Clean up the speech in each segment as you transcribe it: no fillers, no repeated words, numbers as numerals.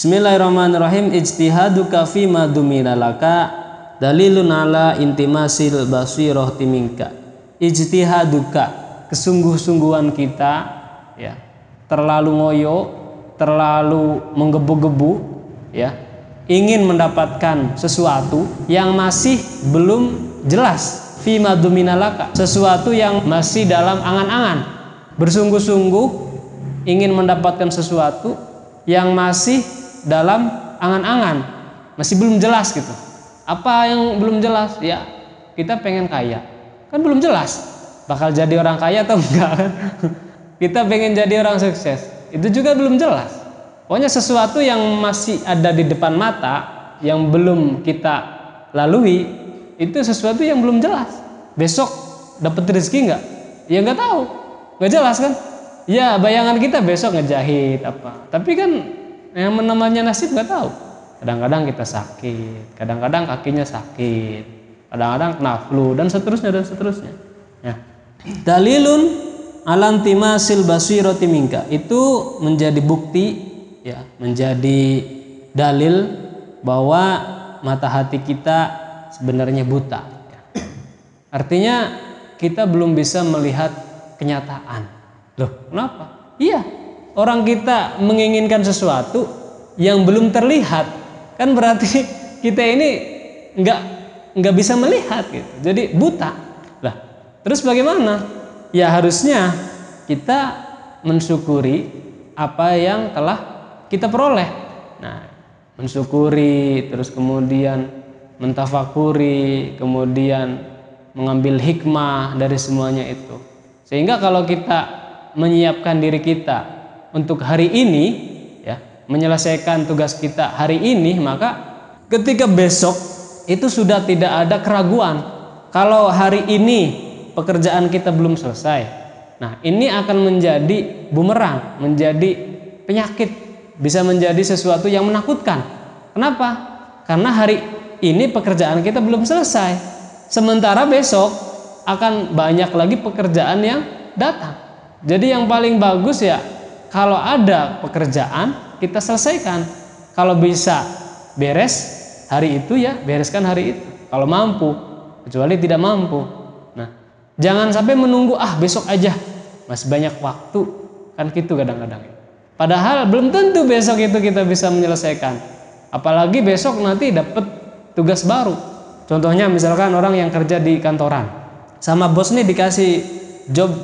Bismillahirrahmanirrahim. Ijtihaduka fi ma dumina laka dalilun ala intimasil basirah timinka. Ijtihaduka, kesungguh-sungguhan kita ya, terlalu ngoyo, terlalu menggebu-gebu ya, ingin mendapatkan sesuatu yang masih belum jelas. Fi ma dumina laka, sesuatu yang masih dalam angan-angan. Bersungguh-sungguh ingin mendapatkan sesuatu yang masih dalam angan-angan, masih belum jelas gitu. Apa yang belum jelas? Ya, kita pengen kaya, kan belum jelas bakal jadi orang kaya atau enggak kan? Kita pengen jadi orang sukses, itu juga belum jelas. Pokoknya sesuatu yang masih ada di depan mata, yang belum kita lalui, itu sesuatu yang belum jelas. Besok dapat rezeki enggak? Ya nggak tahu, nggak jelas kan? Ya bayangan kita besok ngejahit apa, tapi kan yang namanya nasib nggak tahu. Kadang-kadang kita sakit, kadang-kadang kakinya sakit, kadang-kadang kena flu dan seterusnya dan seterusnya. Ya. Dalilun alantimasil basirati minka, itu menjadi bukti ya, menjadi dalil bahwa mata hati kita sebenarnya buta. Artinya kita belum bisa melihat kenyataan. Loh, kenapa? Iya, orang kita menginginkan sesuatu yang belum terlihat, kan berarti kita ini nggak bisa melihat gitu. Jadi buta. Lah, terus bagaimana? Ya harusnya kita mensyukuri apa yang telah kita peroleh. Nah, mensyukuri, terus kemudian mentafakuri, kemudian mengambil hikmah dari semuanya itu. Sehingga kalau kita menyiapkan diri kita untuk hari ini ya, menyelesaikan tugas kita hari ini, maka ketika besok itu sudah tidak ada keraguan. Kalau hari ini pekerjaan kita belum selesai, nah ini akan menjadi bumerang, menjadi penyakit, bisa menjadi sesuatu yang menakutkan. Kenapa? Karena hari ini pekerjaan kita belum selesai, sementara besok akan banyak lagi pekerjaan yang datang. Jadi yang paling bagus ya, kalau ada pekerjaan kita selesaikan. Kalau bisa beres hari itu ya bereskan hari itu, kalau mampu. Kecuali tidak mampu, nah jangan sampai menunggu besok aja, masih banyak waktu, kan gitu kadang-kadang. Padahal belum tentu besok itu kita bisa menyelesaikan, apalagi besok nanti dapat tugas baru. Contohnya misalkan orang yang kerja di kantoran, sama bos nih dikasih job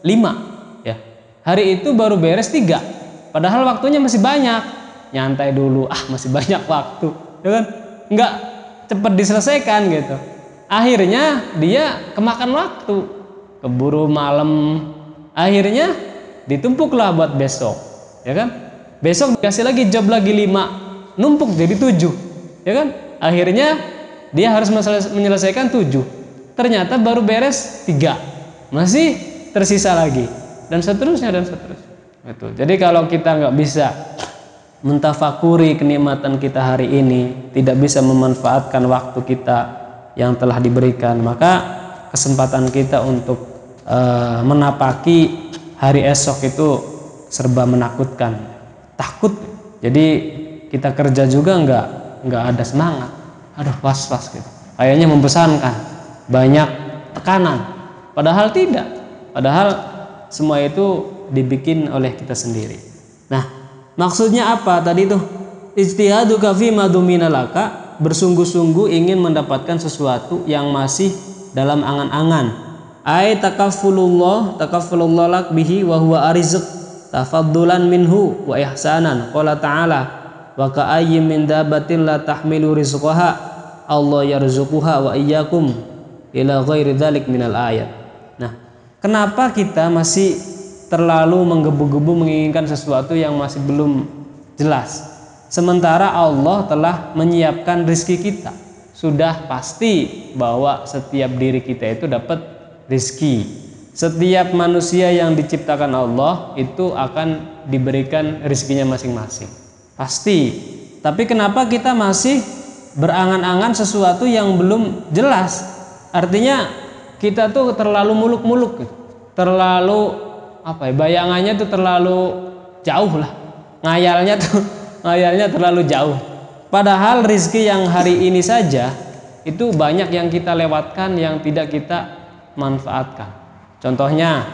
5 ya, hari itu baru beres 3, padahal waktunya masih banyak. Nyantai dulu, masih banyak waktu ya kan, nggak cepat diselesaikan gitu. Akhirnya dia kemakan waktu, keburu malam, akhirnya ditumpuklah buat besok ya kan. Besok dikasih lagi job lagi 5, numpuk jadi 7 ya kan. Akhirnya dia harus menyelesaikan 7, ternyata baru beres 3, masih tersisa lagi, dan seterusnya dan seterusnya. Betul. Jadi kalau kita nggak bisa mentafakuri kenikmatan kita hari ini, tidak bisa memanfaatkan waktu kita yang telah diberikan, maka kesempatan kita untuk menapaki hari esok itu serba menakutkan, takut. Jadi kita kerja juga nggak ada semangat, was-was gitu, kayaknya membosankan, banyak tekanan, padahal tidak. Padahal semua itu dibikin oleh kita sendiri. Nah, maksudnya apa tadi tuh? Ijtihaduka fi ma dumina laka, bersungguh-sungguh ingin mendapatkan sesuatu yang masih dalam angan-angan. Ai takaffulullah lak bihi wa huwa arizq tafaddulan minhu wa ihsanan. Qala ta'ala wa ka'ayyim min dabbatin la tahmilu rizqaha Allah yarzuquha wa iyyakum ila ghairi dzalik minal ayat. Nah, kenapa kita masih terlalu menggebu-gebu menginginkan sesuatu yang masih belum jelas, sementara Allah telah menyiapkan rezeki kita? Sudah pasti bahwa setiap diri kita itu dapat rezeki. Setiap manusia yang diciptakan Allah itu akan diberikan rezekinya masing-masing, pasti. Tapi kenapa kita masih berangan-angan sesuatu yang belum jelas? Artinya kita tuh terlalu muluk-muluk, terlalu bayangannya tuh terlalu jauh lah, ngayalnya tuh ngayalnya terlalu jauh. Padahal rizki yang hari ini saja itu banyak yang kita lewatkan, yang tidak kita manfaatkan. Contohnya,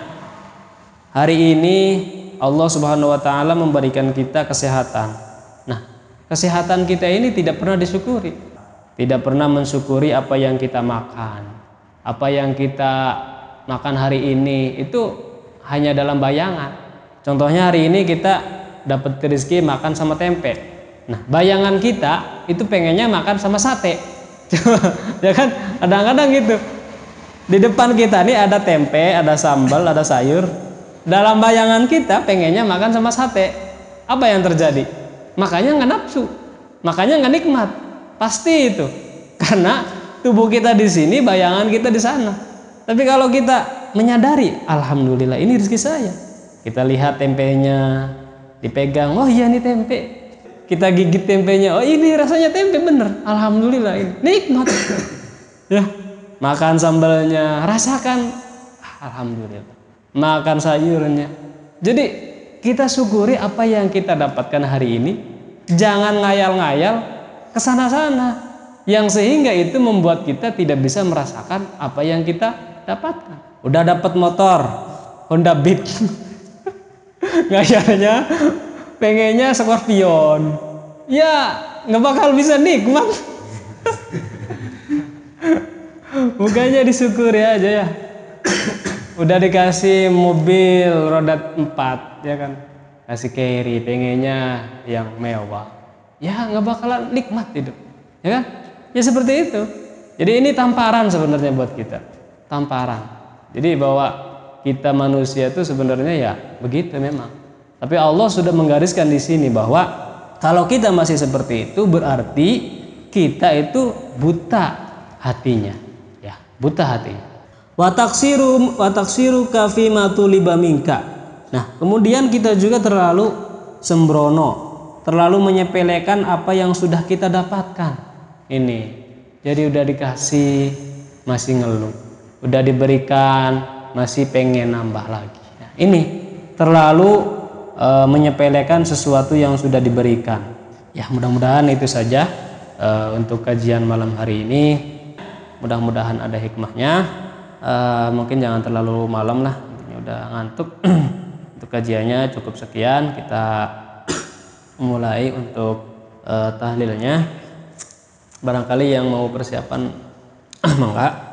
hari ini Allah Subhanahu wa taala memberikan kita kesehatan. Nah, kesehatan kita ini tidak pernah disyukuri. Tidak pernah mensyukuri apa yang kita makan. Apa yang kita makan hari ini itu hanya dalam bayangan. Contohnya hari ini kita dapat rezeki makan sama tempe. Nah, bayangan kita itu pengennya makan sama sate. Ya kan? Kadang-kadang gitu. Di depan kita nih ada tempe, ada sambal, ada sayur. Dalam bayangan kita pengennya makan sama sate. Apa yang terjadi? Makanya nggak nafsu. Makanya nggak nikmat. Pasti itu. Karena tubuh kita di sini, bayangan kita di sana. Tapi kalau kita menyadari, alhamdulillah ini rezeki saya. Kita lihat tempenya, dipegang, oh iya ini tempe. Kita gigit tempenya, oh ini rasanya tempe bener, alhamdulillah ini nikmat. Ya, makan sambalnya, rasakan, alhamdulillah. Makan sayurnya. Jadi kita syukuri apa yang kita dapatkan hari ini. Jangan ngayal-ngayal kesana-sana, yang sehingga itu membuat kita tidak bisa merasakan apa yang kita dapatkan. Udah dapat motor Honda Beat, ngayalnya pengennya Scorpion, ya nggak bakal bisa nikmat. Bukannya disyukuri aja ya. Udah dikasih mobil roda 4 ya kan, kasih carry, pengennya yang mewah, ya nggak bakalan nikmat hidup, ya kan? Ya seperti itu. Jadi ini tamparan sebenarnya buat kita, tamparan. Jadi bahwa kita manusia itu sebenarnya ya begitu memang. Tapi Allah sudah menggariskan di sini bahwa kalau kita masih seperti itu berarti kita itu buta hatinya, ya buta hatinya. Wa taksiru kafi matuliba minka. Nah, kemudian kita juga terlalu sembrono, terlalu menyepelekan apa yang sudah kita dapatkan. Ini, jadi udah dikasih masih ngeluh, udah diberikan masih pengen nambah lagi. Nah, ini terlalu menyepelekan sesuatu yang sudah diberikan. Ya, mudah-mudahan itu saja untuk kajian malam hari ini. Mudah-mudahan ada hikmahnya. Mungkin jangan terlalu malam lah, ini udah ngantuk. Untuk kajiannya cukup sekian, kita mulai untuk tahlilnya. Barangkali yang mau persiapan mangga.